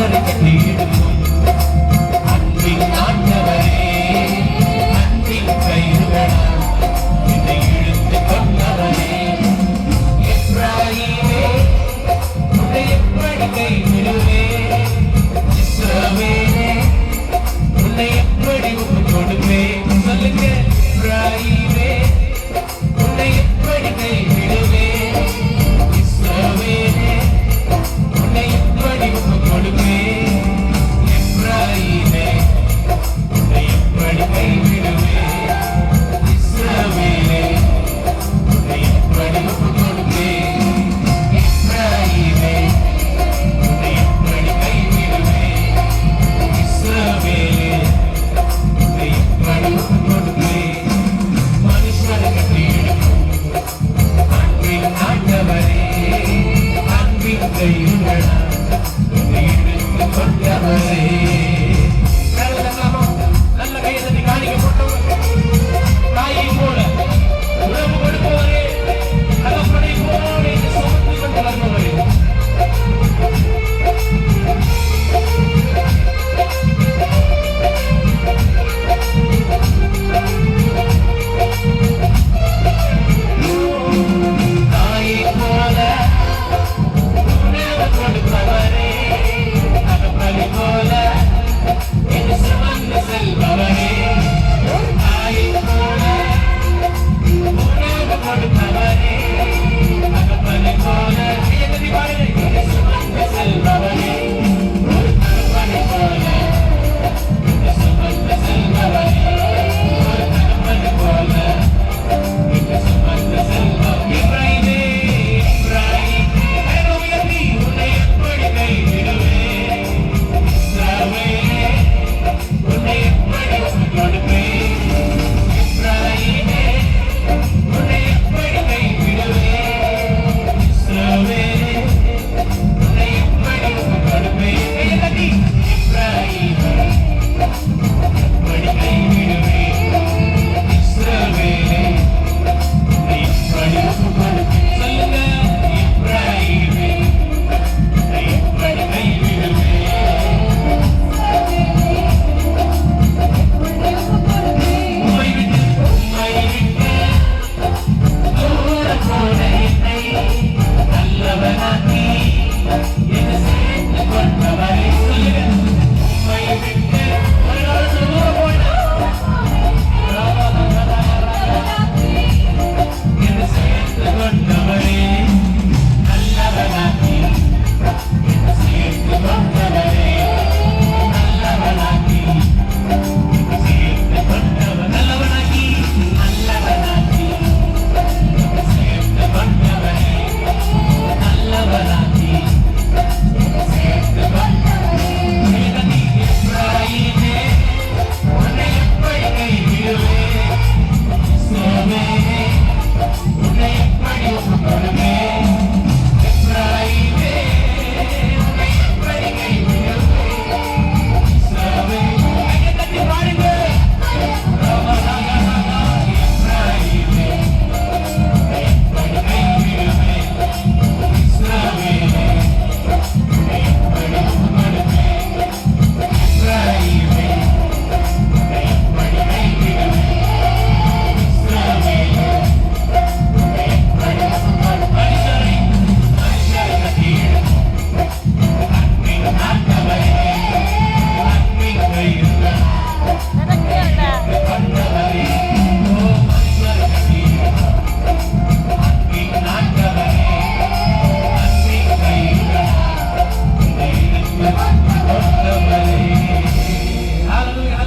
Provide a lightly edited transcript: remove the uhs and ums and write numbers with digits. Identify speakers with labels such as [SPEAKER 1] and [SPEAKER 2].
[SPEAKER 1] மனுஷரை கட்டியிடும் அன்பின் ஆண்டவரே, அன்பின் கயிறுகளா என்னை இழுத்து கொண்டவரே. எப்ராயிமே உன்னை எப்படி கைவிடுவேன்? இஸ்ரவேலே உன்னை எப்படி ஒப்புக் கொடுப்பேன்? சொல்லுங்க. எப்ராயிமே உன்னை எப்படி கைவிடுவேன்? இஸ்ரவேலே உன்னை எப்படி ஒப்புக் கொடுப்பேன்? எப்ராயிமே உன்னை எப்படி கைவிடுவேன்? இஸ்ரவேலே உன்னை எப்படி ஒப்புக் கொடுப்பேன்? எப்ராயிமே உன்னை எப்படி கைவிடுவேன்? இஸ்ரவேலே உன்னை எப்படி ஒப்புக் கொடுப்பேன்? மனுஷரை கட்டியிடும் அன்பின் ஆண்டவரே, அன்பின் கையுகளா என்னை இழுத்துக் கொண்டவரே.